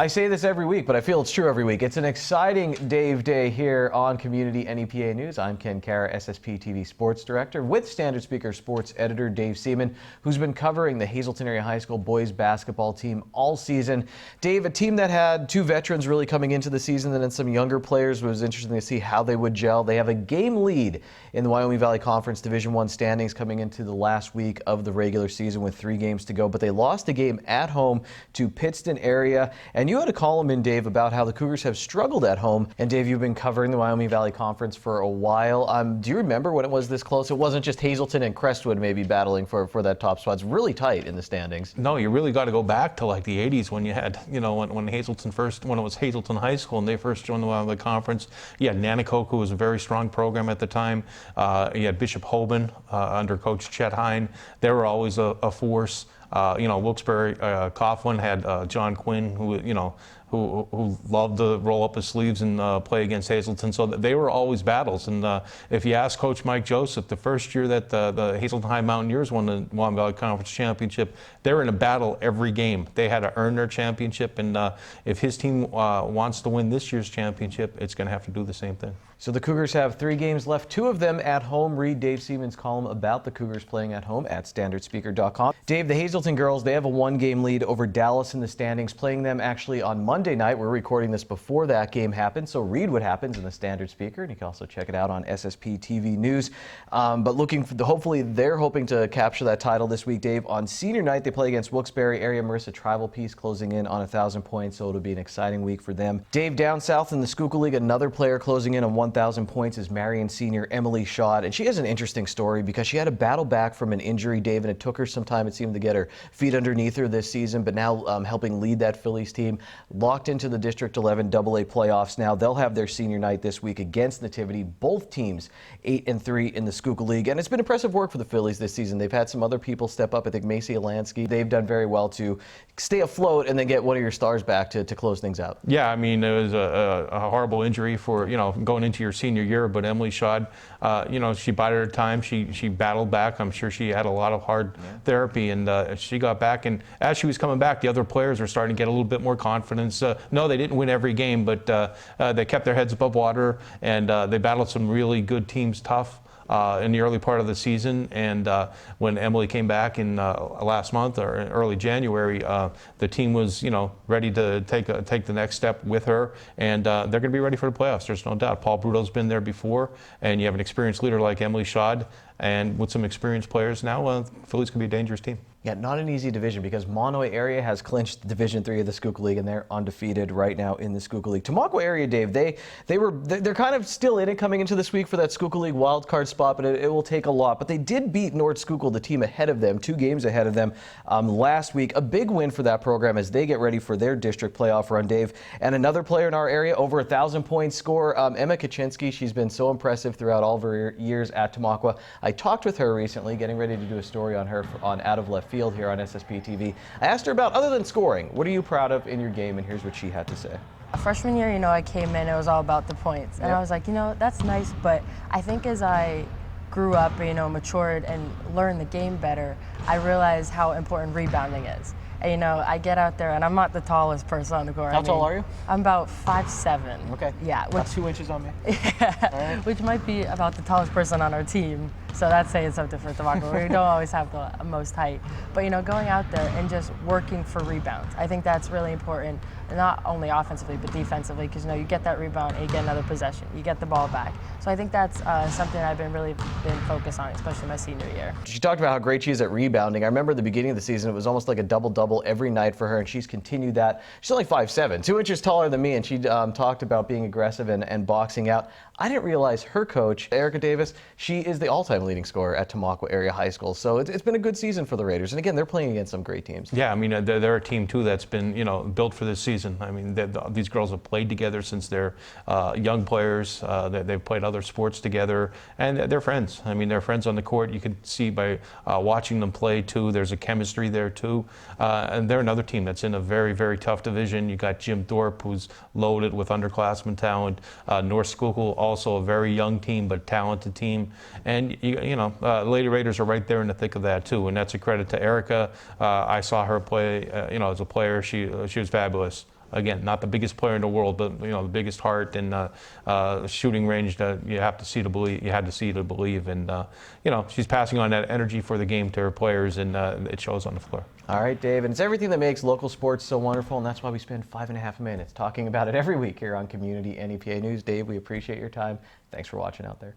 I say this every week, but I feel it's true every week. It's an exciting Dave Day here on Community NEPA News. I'm Ken Kara, SSP TV Sports Director, with Standard Speaker Sports Editor Dave Seaman, who's been covering the Hazelton Area High School boys basketball team all season. Dave, a team that had two veterans really coming into the season and then some younger players. Was interesting to see how they would gel. They have a game lead in the Wyoming Valley Conference Division I standings coming into the last week of the regular season with 3 games to go, but they lost a game at home to Pittston area. And you had a column in, Dave, about how the Cougars have struggled at home. And Dave, you've been covering the Wyoming Valley Conference for a while. Do you remember when it was this close? It wasn't just Hazelton and Crestwood maybe battling for that top spot. It's really tight in the standings. No, you really got to go back to like the 80s when you had, when it was Hazelton High School and they first joined the Wyoming Valley Conference. You had Nanticoke, who was a very strong program at the time. You had Bishop Hoban under Coach Chet Hine. They were always a force. Wilkes-Barre, Coughlin had John Quinn, who loved to roll up his sleeves and play against Hazelton. So they were always battles. And if you ask Coach Mike Joseph, the first year that the Hazelton High Mountaineers won the Wyoming Valley Conference Championship, they were in a battle every game. They had to earn their championship. And if his team wants to win this year's championship, it's going to have to do the same thing. So the Cougars have 3 games left, 2 of them at home. Read Dave Seaman's column about the Cougars playing at home at standardspeaker.com. Dave, the Hazelton girls, they have a 1-game lead over Dallas in the standings, playing them actually on Monday night. We're recording this before that game happened, so read what happens in the Standard Speaker, and you can also check it out on SSP TV News. But looking for hopefully they're hoping to capture that title this week, Dave. On senior night, they play against Wilkes-Barre area Marissa Tribal Peace, closing in on 1,000 points, so it'll be an exciting week for them. Dave, down south in the Schuylkill League, another player closing in on 1,000 points is Marion senior Emily Schott, and she has an interesting story because she had to battle back from an injury, Dave, and it took her some time, it seemed, to get her feet underneath her this season, but now helping lead that Phillies team, locked into the District 11 AA playoffs now. They'll have their senior night this week against Nativity. Both teams 8-3 in the Schuylkill League, and it's been impressive work for the Phillies this season. They've had some other people step up. I think Macy Alansky, they've done very well to stay afloat and then get one of your stars back to close things out. Yeah, I mean, it was a horrible injury for, going into your senior year, but Emily Schott, she bided her time. She battled back. I'm sure she had a lot of hard therapy, and she got back. And as she was coming back, the other players were starting to get a little bit more confidence. No, they didn't win every game, but they kept their heads above water, and they battled some really good teams tough in the early part of the season. And when Emily came back in last month or in early January, the team was ready to take the next step with her, and they're going to be ready for the playoffs. There's no doubt. Paul Bruto's been there before, and you have an experienced leader like Emily Schott, and with some experienced players now, Phillies can be a dangerous team. Yeah, not an easy division because Monowi area has clinched Division III of the Schuylkill League, and they're undefeated right now in the Schuylkill League. Tamaqua area, Dave, they're kind of still in it coming into this week for that Schuylkill League wild card spot, but it will take a lot. But they did beat North Schuylkill, the team ahead of them, 2 games ahead of them last week. A big win for that program as they get ready for their district playoff run, Dave. And another player in our area, over 1,000 point score, Emma Kaczynski. She's been so impressive throughout all of her years at Tamaqua. I talked with her recently, getting ready to do a story on her on Out of Left Field here on SSP TV. I asked her about, other than scoring, what are you proud of in your game, and here's what she had to say. Freshman year, I came in, it was all about the points. And I was like, that's nice, but I think as I grew up, matured and learned the game better, I realized how important rebounding is. And, I get out there, and I'm not the tallest person on the court. How tall are you? I'm about 5'7". Okay. Yeah. About 2 inches on me. Yeah. Right. Which might be about the tallest person on our team. So that's saying something for Tamaqua. We don't always have the most height. But, going out there and just working for rebounds. I think that's really important, not only offensively, but defensively, because, you get that rebound and you get another possession. You get the ball back. So I think that's something I've been focused on, especially my senior year. She talked about how great she is at rebounding. I remember at the beginning of the season, it was almost like a double-double every night for her, and she's continued that. She's only 5'7", 2 inches taller than me, and she talked about being aggressive and boxing out. I didn't realize her coach, Erica Davis, she is the all-time leading scorer at Tamaqua Area High School. So it's been a good season for the Raiders. And again, they're playing against some great teams. Yeah, I mean, they're a team, too, that's been, built for this season. I mean, these girls have played together since they're young players. They've played other sports together, and they're friends. I mean, they're friends on the court. You can see by watching them play, too. There's a chemistry there, too. And they're another team that's in a very, very tough division. You got Jim Thorpe, who's loaded with underclassmen talent. North Schuylkill, also a very young team, but talented team. And, Lady Raiders are right there in the thick of that, too. And that's a credit to Erica. I saw her play, as a player. She was fabulous. again, not the biggest player in the world, but you know, the biggest heart and shooting range that you have to see to believe. You had to see to believe, and you know, she's passing on that energy for the game to her players, and it shows on the floor. All right, Dave, and it's everything that makes local sports so wonderful, and that's why we spend 5.5 minutes talking about it every week here on Community NEPA News. Dave, we appreciate your time. Thanks for watching out there.